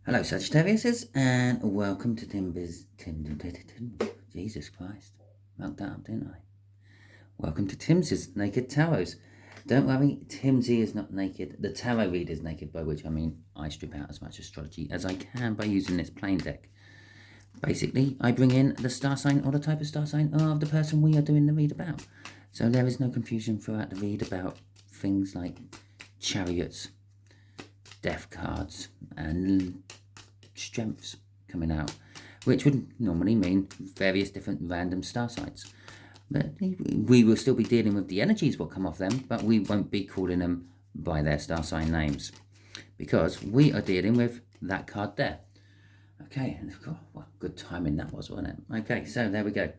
Hello, Sagittarius, and welcome to Jesus Christ, mugged that up, didn't I? Welcome to Timsy's Naked Tarots. Don't worry, Timsy is not naked. The tarot reader is naked, by which I mean I strip out as much astrology as I can by using this plain deck. Basically, I bring in the star sign or the type of star sign of the person we are doing the read about. So there is no confusion throughout the read about things like chariots, death cards, and strengths coming out, which would normally mean various different random star signs. But we will still be dealing with the energies what come off them, but we won't be calling them by their star sign names because we are dealing with that card there. Okay, and well, good timing that was, wasn't it? Okay, so there we go.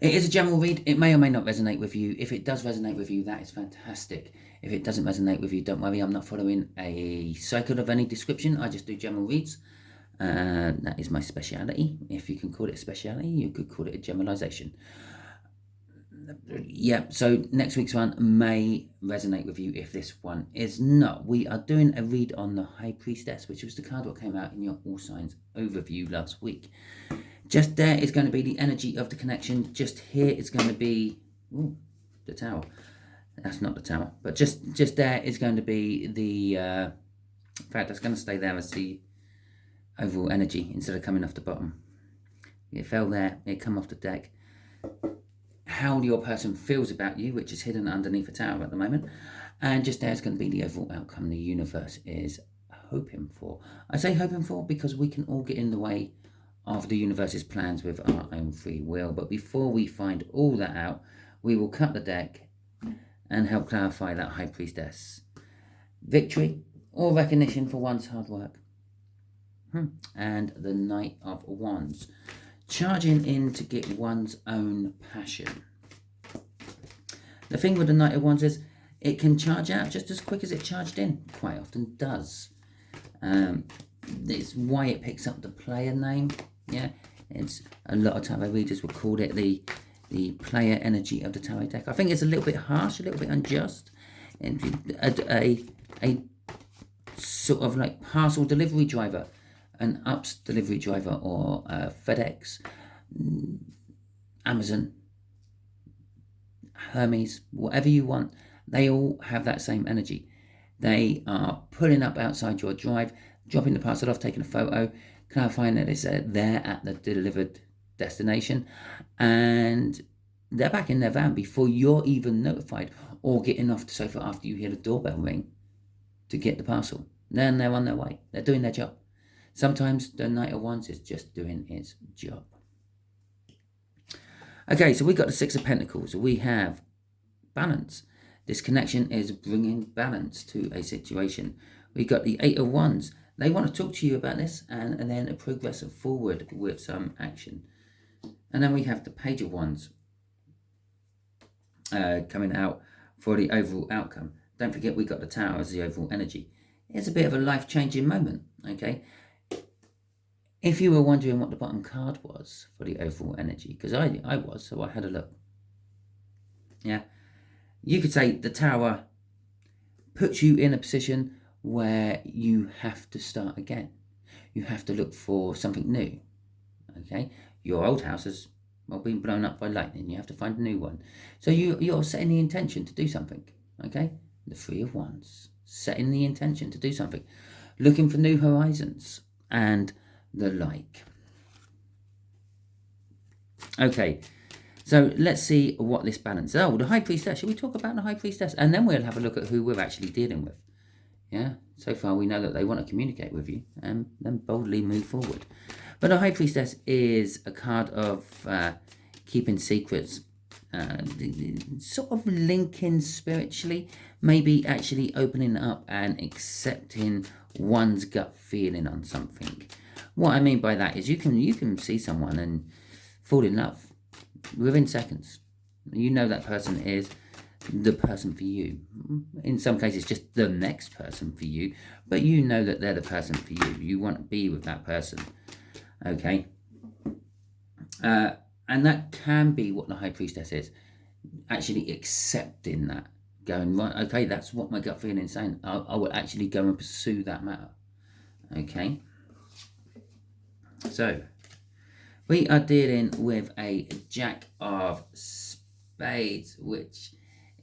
It is a general read. It may or may not resonate with you. If it does resonate with you, that is fantastic. If it doesn't resonate with you, don't worry. I'm not following a cycle of any description. I just do general reads. That is my speciality. If you can call it a speciality, you could call it a generalization. Yeah, so next week's one may resonate with you if this one is not. We are doing a read on the High Priestess, which was the card that came out in your All Signs overview last week. Just there is going to be the energy of the connection. Just here is going to be the Tower. That's not the Tower, but just there is going to be the in fact, that's going to stay there as the overall energy instead of coming off the bottom. It fell there, it come off the deck. How your person feels about you, which is hidden underneath the Tower at the moment, and just there is going to be the overall outcome the universe is hoping for. I say hoping for because we can all get in the way of the universe's plans with our own free will. But before we find all that out, we will cut the deck and help clarify that High Priestess. Victory or recognition for one's hard work. And the Knight of Wands. Charging in to get one's own passion. The thing with the Knight of Wands is it can charge out just as quick as it charged in. Quite often does. It's why it picks up the player name. Yeah, it's a lot of tarot readers would call it the player energy of the tarot deck. I think it's a little bit harsh, a little bit unjust. A sort of like parcel delivery driver, an UPS delivery driver, or FedEx, Amazon, Hermes, whatever you want, they all have that same energy. They are pulling up outside your drive, dropping the parcel off, taking a photo, clarifying that it's there at the delivered destination, and they're back in their van before you're even notified, or getting off the sofa after you hear the doorbell ring to get the parcel. Then they're on their way. They're doing their job. Sometimes the Knight of Wands is just doing its job. Okay, so we got the Six of Pentacles. We have balance. This connection is bringing balance to a situation. We got the Eight of Wands. They want to talk to you about this and then progress forward with some action. And then we have the Page of Wands coming out for the overall outcome. Don't forget we got the Tower as the overall energy. It's a bit of a life-changing moment, okay? If you were wondering what the bottom card was for the overall energy, because I was, so I had a look. Yeah, you could say the Tower puts you in a position where you have to start again. You have to look for something new, okay? Your old house has been blown up by lightning. You have to find a new one. So you're setting the intention to do something, okay? The Three of Wands, setting the intention to do something, looking for new horizons and the like. Okay, so let's see what this balance is. Oh, the High Priestess. Shall we talk about the High Priestess? And then we'll have a look at who we're actually dealing with. Yeah, so far we know that they want to communicate with you and then boldly move forward. But the High Priestess is a card of keeping secrets, sort of linking spiritually, maybe actually opening up and accepting one's gut feeling on something. What I mean by that is you can see someone and fall in love within seconds. You know that person is the person for you. In some cases, just the next person for you, but you know that they're the person for you. You want to be with that person, okay? And that can be what the High Priestess is, actually accepting that, going, right, okay, that's what my gut feeling is saying. I will actually go and pursue that matter, Okay. So, we are dealing with a Jack of Spades, which,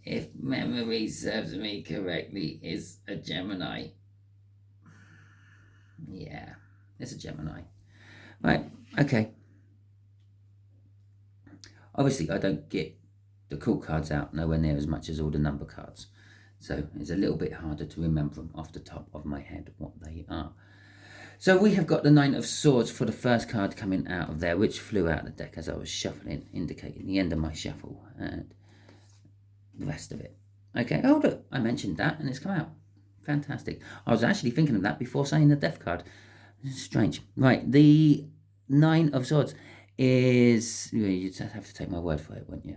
if memory serves me correctly, is a Gemini. Yeah, it's a Gemini. Right, okay. Obviously, I don't get the cool cards out nowhere near as much as all the number cards. So it's a little bit harder to remember them off the top of my head what they are. So we have got the Nine of Swords for the first card coming out of there, which flew out of the deck as I was shuffling, indicating the end of my shuffle and the rest of it. Okay, oh look, I mentioned that and it's come out. Fantastic. I was actually thinking of that before saying the Death card. Strange. Right, the Nine of Swords is... You just have to take my word for it, won't you?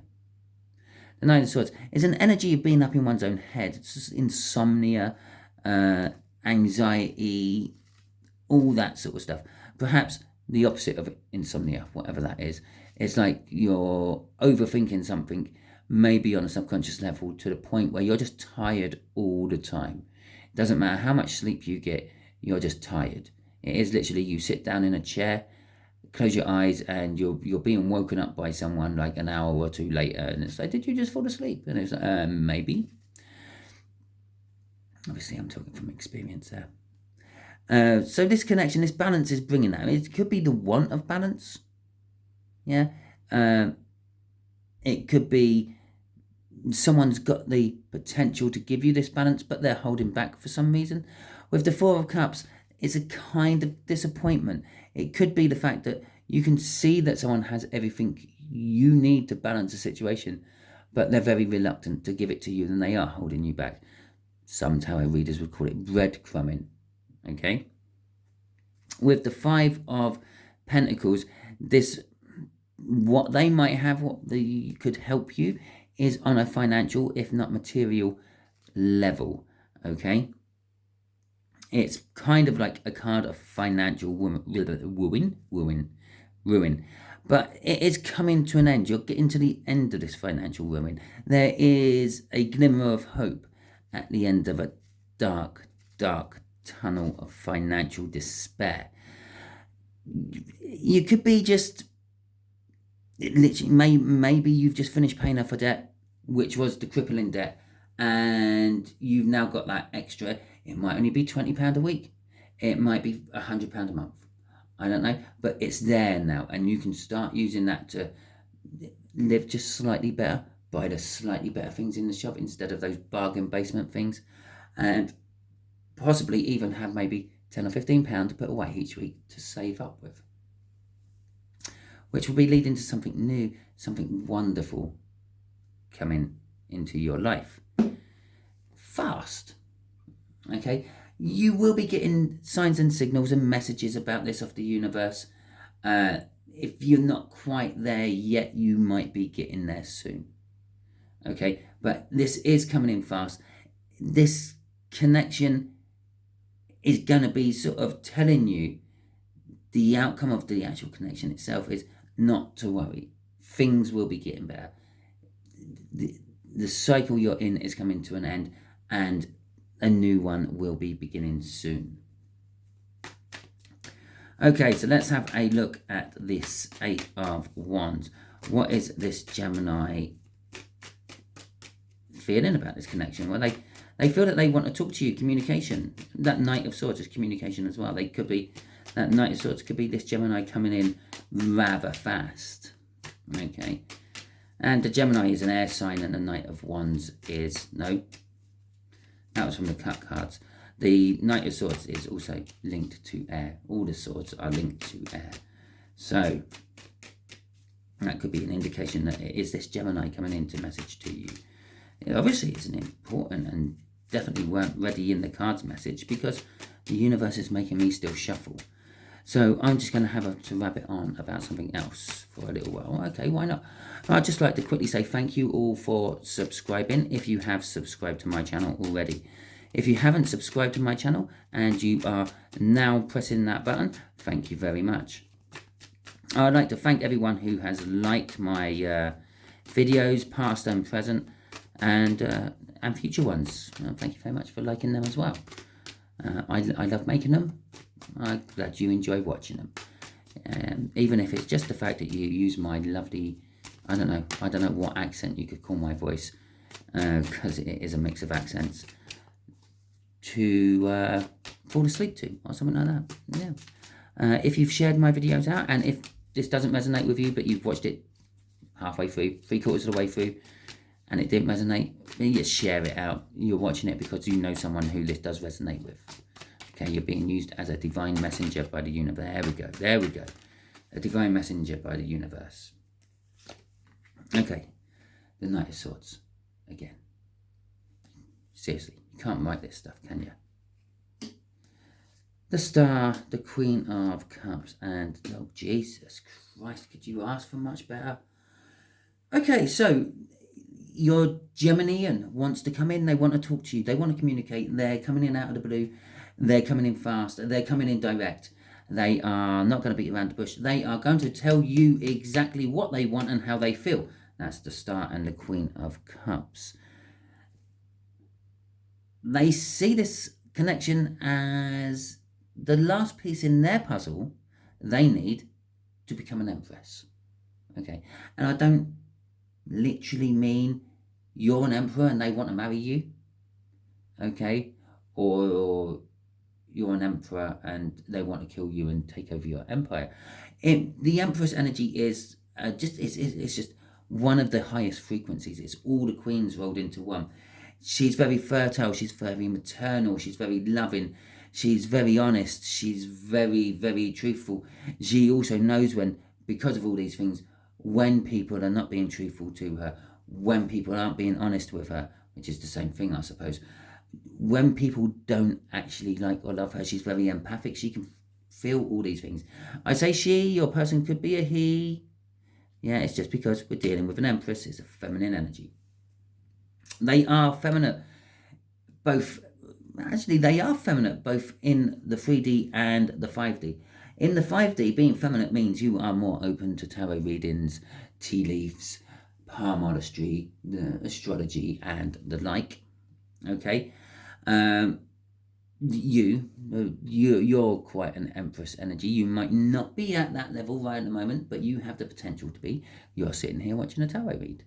The Nine of Swords is an energy of being up in one's own head. It's just insomnia, anxiety, all that sort of stuff. Perhaps the opposite of insomnia, whatever that is. It's like you're overthinking something, maybe on a subconscious level, to the point where you're just tired all the time. It doesn't matter how much sleep you get, you're just tired. It is literally you sit down in a chair, close your eyes, and you're being woken up by someone like an hour or two later, and it's like, did you just fall asleep? And it's like, maybe. Obviously, I'm talking from experience there. So this connection, this balance is bringing that. It could be the want of balance. Yeah. It could be someone's got the potential to give you this balance, but they're holding back for some reason. With the Four of Cups, it's a kind of disappointment. It could be the fact that you can see that someone has everything you need to balance a situation, but they're very reluctant to give it to you, and they are holding you back. Some tarot readers would call it breadcrumbing. Okay. With the Five of Pentacles, what they might have, could help you, is on a financial, if not material, level. Okay. It's kind of like a card of financial ruin. But it is coming to an end. You're getting to the end of this financial ruin. There is a glimmer of hope at the end of a dark, dark tunnel of financial despair. You could be just... literally, maybe you've just finished paying off a debt, which was the crippling debt, and you've now got that extra. It might only be £20 a week. It might be £100 a month. I don't know, but it's there now, and you can start using that to live just slightly better, buy the slightly better things in the shop instead of those bargain basement things, and possibly even have maybe £10 or £15 to put away each week to save up with, which will be leading to something new, something wonderful coming into your life. Fast. Okay, you will be getting signs and signals and messages about this off the universe. If you're not quite there yet, you might be getting there soon. Okay, but this is coming in fast. This connection is going to be sort of telling you the outcome of the actual connection itself is not to worry. Things will be getting better. The cycle you're in is coming to an end, and a new one will be beginning soon. Okay, so let's have a look at this Eight of Wands. What is this Gemini feeling about this connection? Well, they feel that they want to talk to you, communication. That Knight of Swords is communication as well. That Knight of Swords could be this Gemini coming in rather fast. Okay. And the Gemini is an air sign, and the Knight of Wands is... no. That was from the cut cards. The Knight of Swords is also linked to air. All the swords are linked to air. So, that could be an indication that it is this Gemini coming in to message to you. Obviously, it's an important and definitely weren't ready in the cards message, because the universe is making me still shuffle. So I'm just going to have to rabbit on about something else for a little while. Okay, why not? I'd just like to quickly say thank you all for subscribing, if you have subscribed to my channel already. If you haven't subscribed to my channel and you are now pressing that button, thank you very much. I'd like to thank everyone who has liked my videos, past and present, and future ones. Thank you very much for liking them as well. I love making them. I'm glad you enjoy watching them. Even if it's just the fact that you use my lovely, I don't know what accent you could call my voice, because it is a mix of accents, to fall asleep to, or something like that. Yeah. If you've shared my videos out, and if this doesn't resonate with you, but you've watched it halfway through, 3/4 of the way through, and it didn't resonate, then you just share it out. You're watching it because you know someone who this does resonate with. Okay, you're being used as a divine messenger by the universe. There we go. A divine messenger by the universe. Okay, the Knight of Swords again. Seriously, you can't write this stuff, can you? The Star, the Queen of Cups, and oh Jesus Christ, could you ask for much better? Okay, so your Geminian wants to come in, they want to talk to you, they want to communicate, they're coming in out of the blue, they're coming in fast, they're coming in direct, they are not going to beat around the bush, they are going to tell you exactly what they want and how they feel. That's the Star and the Queen of Cups. They see this connection as the last piece in their puzzle they need to become an empress. Okay, and I don't literally mean you're an emperor and they want to marry you, okay, or you're an emperor and they want to kill you and take over your empire. The Empress energy is it's just one of the highest frequencies. It's all the queens rolled into one. She's very fertile, she's very maternal, she's very loving, she's very honest, she's very, very truthful. She also knows when, because of all these things, when people are not being truthful to her, when people aren't being honest with her, which is the same thing, I suppose. When people don't actually like or love her, she's very empathic. She can feel all these things. I say she, your person could be a he. Yeah, it's just because we're dealing with an empress. It's a feminine energy. They are feminine, they are feminine both in the 3D and the 5D. In the 5D, being feminine means you are more open to tarot readings, tea leaves, palmistry, astrology, and the like. Okay, you're quite an empress energy. You might not be at that level right at the moment, but you have the potential to be. You're sitting here watching a tarot read,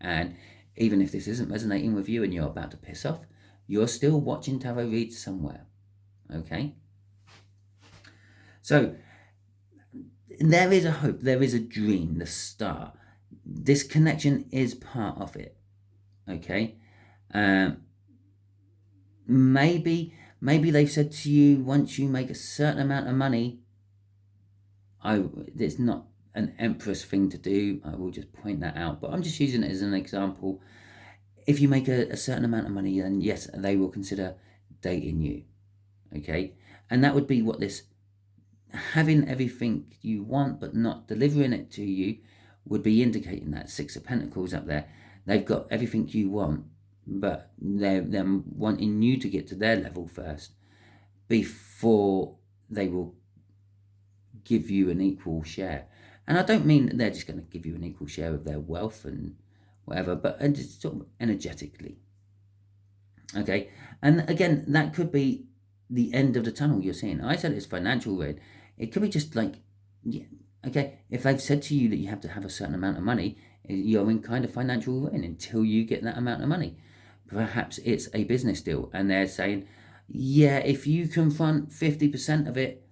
and even if this isn't resonating with you and you're about to piss off, you're still watching tarot reads somewhere. Okay, so there is a hope, there is a dream, the Star. This connection is part of it. Okay, maybe they've said to you, once you make a certain amount of money, it's not an empress thing to do, I will just point that out, but I'm just using it as an example. If you make a certain amount of money, then yes, they will consider dating you. Okay, and that would be what this having everything you want but not delivering it to you would be indicating. That Six of Pentacles up there, they've got everything you want, but they're wanting you to get to their level first before they will give you an equal share. And I don't mean that they're just going to give you an equal share of their wealth and whatever, but just sort of energetically. Okay, and again, that could be the end of the tunnel you're seeing. I said it's financial ruin. It could be just like, yeah, okay, if they've said to you that you have to have a certain amount of money, you're in kind of financial ruin until you get that amount of money. Perhaps it's a business deal and they're saying, yeah, if you can front 50% of it,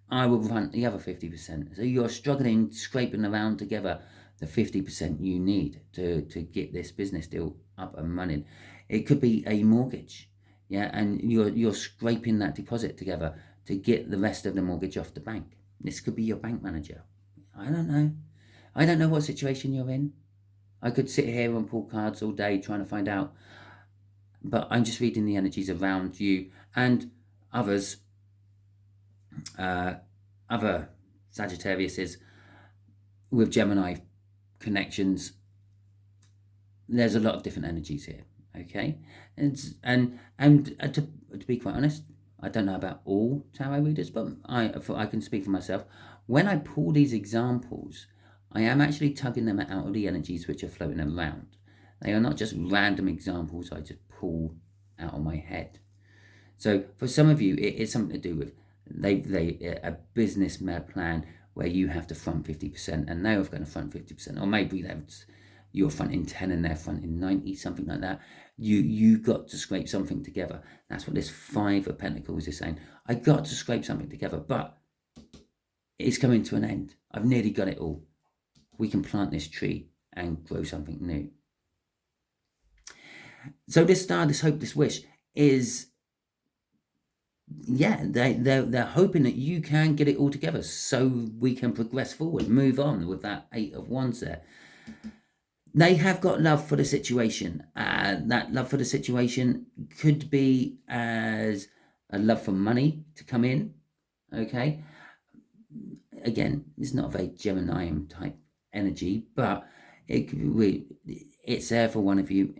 I will front the other 50%. So you're struggling, scraping around together the 50% you need to get this business deal up and running. It could be a mortgage, yeah, and you're scraping that deposit together to get the rest of the mortgage off the bank. This could be your bank manager. I don't know what situation you're in. I could sit here and pull cards all day trying to find out, but I'm just reading the energies around you and others, other Sagittariuses with Gemini connections. There's a lot of different energies here. Okay, and to be quite honest, I don't know about all tarot readers, but I can speak for myself. When I pull these examples, I am actually tugging them out of the energies which are floating around. They are not just random examples I just pull out of my head. So for some of you, it is something to do with a business plan where you have to front 50% and they're going to front 50%, or maybe you're fronting 10 and they're fronting 90, something like that. You got to scrape something together. That's what this 5 of Pentacles is saying. I got to scrape something together, but it's coming to an end. I've nearly got it all. We can plant this tree and grow something new. So this star, this hope, this wish is, yeah, they're hoping that you can get it all together so we can progress forward, move on with that 8 of Wands there. They have got love for the situation. That love for the situation could be as a love for money to come in, okay? Again, it's not a very Gemini type energy, but it's there for one of you.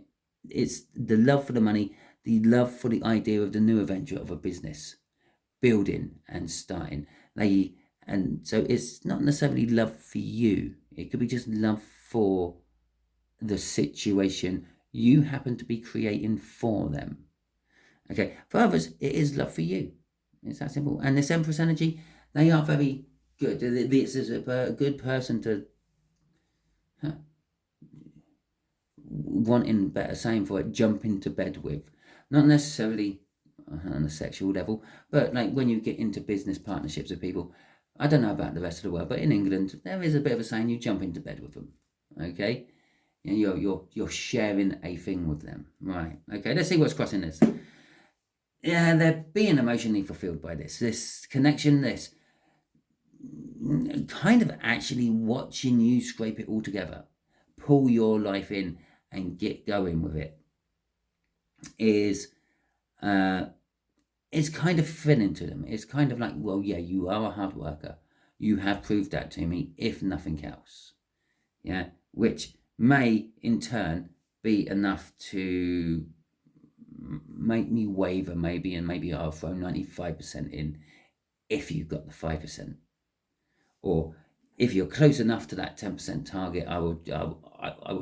It's the love for the money, the love for the idea of the new adventure of a business, building and starting. And so it's not necessarily love for you. It could be just love for the situation you happen to be creating for them. Okay, for others, it is love for you. It's that simple. And this Empress energy, they are very good. This is a good person to wanting better saying for it, jump into bed with. Not necessarily on a sexual level, but like when you get into business partnerships with people, I don't know about the rest of the world, but in England, there is a bit of a saying, you jump into bed with them, okay? And you're sharing a thing with them, right? Okay, let's see what's crossing this. Yeah, they're being emotionally fulfilled by this connection, this kind of actually watching you scrape it all together, pull your life in and get going with it is kind of thrilling to them. It's kind of like, well, yeah, you are a hard worker. You have proved that to me, if nothing else. Yeah, which may in turn be enough to make me waver maybe, and maybe I'll throw 95% in if you've got the 5%. Or if you're close enough to that 10% target, I will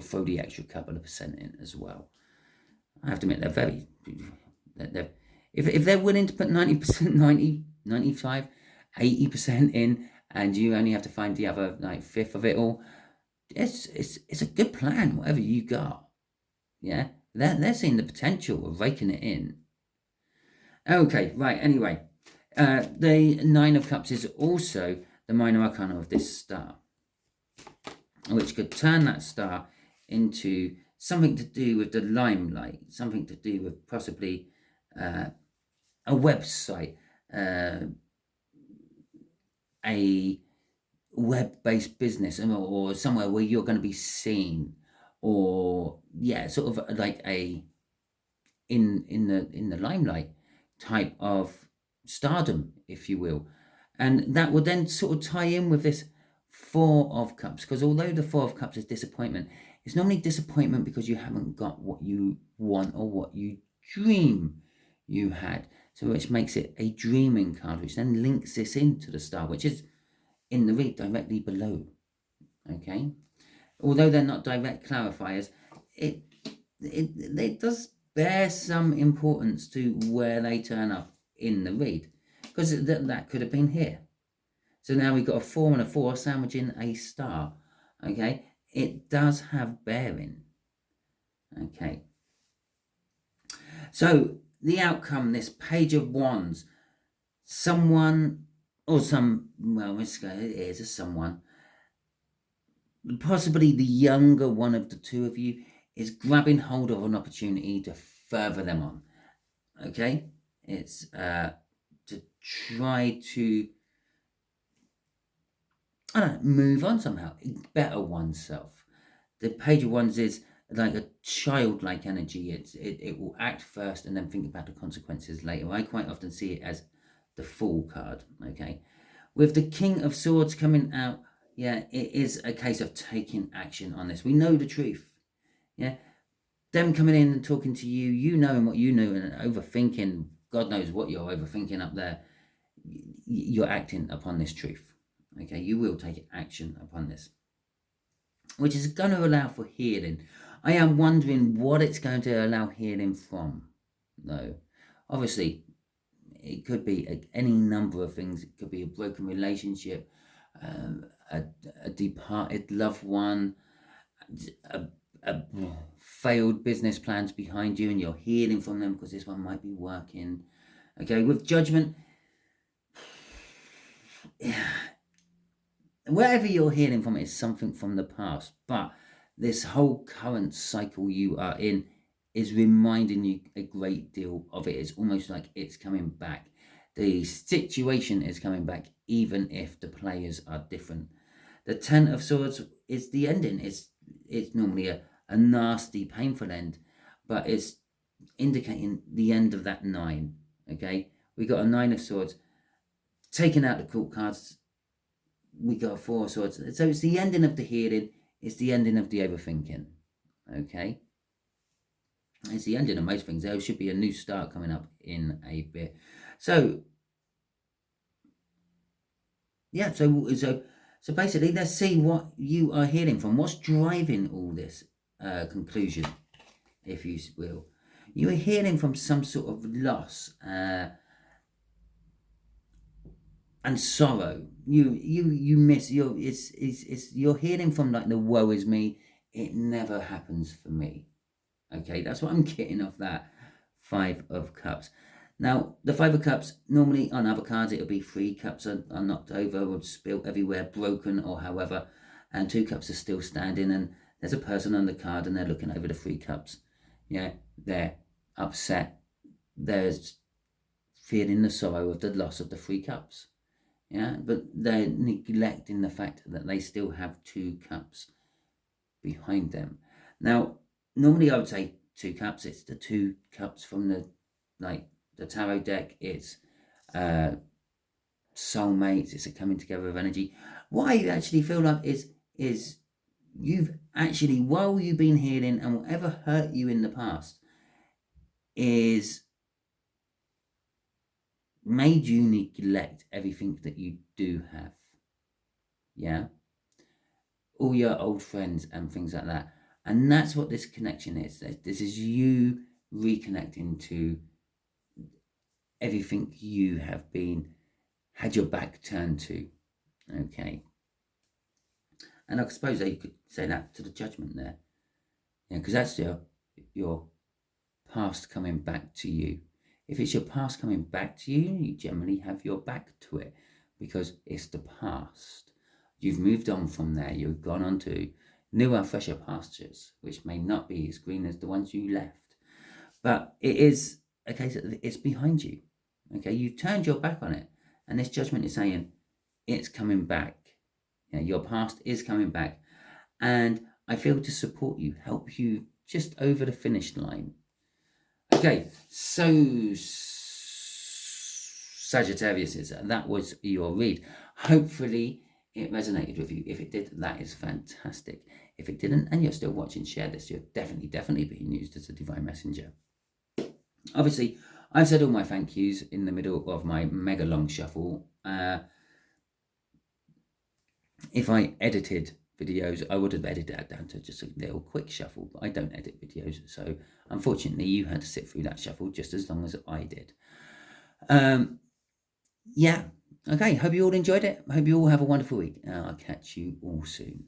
throw the extra couple of percent in as well. I have to admit, if they're willing to put 90%, 90, 95, 80% in, and you only have to find the other like 1/5 of it all, it's a good plan, whatever you got. Yeah, they're seeing the potential of raking it in. Okay, right, anyway. The 9 of Cups is also the minor arcana of this star, which could turn that star into something to do with the limelight, something to do with possibly a website, a web-based business, or somewhere where you're going to be seen, or yeah, sort of like a in the limelight type of stardom, if you will. And that would then sort of tie in with this 4 of Cups, because although the 4 of Cups is disappointment, it's normally disappointment because you haven't got what you want or what you dream you had. So which makes it a dreaming card, which then links this into the star, which is in the read directly below. Okay, although they're not direct clarifiers, it does bear some importance to where they turn up in the read, because that could have been here. So now we've got a 4 and a 4 sandwiching a star. Okay, it does have bearing. Okay, so the outcome, this Page of Wands, someone or some, well, let's go, it is a someone, possibly the younger one of the two of you, is grabbing hold of an opportunity to further them on. Okay, it's to try to, I don't know, move on somehow, better oneself. The Page of Wands is like a childlike energy. It will act first and then think about the consequences later. I quite often see it as the Fool card. Okay, with the King of Swords coming out, yeah, it is a case of taking action on this. We know the truth. Yeah, them coming in and talking to you, you knowing what you know and overthinking, God knows what you're overthinking up there. You're acting upon this truth. Okay, you will take action upon this, which is going to allow for healing. I am wondering what it's going to allow healing from, though. Obviously, It could be any number of things. It could be a broken relationship, a departed loved one, a failed business plans behind you, and you're healing from them because this one might be working. Okay, with Judgment, wherever you're healing from is something from the past, but this whole current cycle you are in is reminding you a great deal of it. It's almost like it's coming back. The situation is coming back, even if the players are different. The Ten of Swords is the ending. It's normally a nasty, painful end, but it's indicating the end of that 9. Okay, we got a 9 of Swords. Taking out the court cards, we got a 4 of Swords. So it's the ending of the healing. It's the ending of the overthinking. Okay, it's the ending of most things. There should be a new start coming up in a bit. So yeah, so basically, let's see what you are healing from. What's driving all this conclusion, if you will? You are healing from some sort of loss and sorrow. You miss your. It's you're healing from like the woe is me. It never happens for me. Okay, that's what I'm getting off that 5 of Cups. Now, the 5 of Cups, normally on other cards, it'll be 3 cups are knocked over or spilt everywhere, broken or however, and 2 cups are still standing, and there's a person on the card and they're looking over the 3 cups. Yeah, they're upset. There's feeling the sorrow of the loss of the 3 cups. Yeah, but they're neglecting the fact that they still have 2 cups behind them. Now, normally I would say 2 cups. It's the 2 cups from the tarot deck. It's soulmates. It's a coming together of energy. What I actually feel like is you've actually, while you've been healing, and whatever hurt you in the past is made you neglect everything that you do have. Yeah, all your old friends and things like that. And that's what this connection is. This is you reconnecting to everything you have had your back turned to. Okay, and I suppose that you could say that to the Judgment there. Yeah, because that's your past coming back to you. If it's your past coming back to you, you generally have your back to it because it's the past. You've moved on from there. You've gone on to newer, fresher pastures, which may not be as green as the ones you left. But it is a case that it's behind you. Okay, you've turned your back on it. And this Judgment is saying it's coming back. You know, your past is coming back. And I feel to support you, help you just over the finish line. Okay, so Sagittarius, that was your read. Hopefully it resonated with you. If it did, that is fantastic. If it didn't, and you're still watching, share this. You're definitely being used as a divine messenger. Obviously, I've said all my thank yous in the middle of my mega long shuffle. If I edited videos, I would have edited that down to just a little quick shuffle, but I don't edit videos, so unfortunately you had to sit through that shuffle just as long as I did. Yeah, okay, hope you all enjoyed it. Hope you all have a wonderful week. I'll catch you all soon.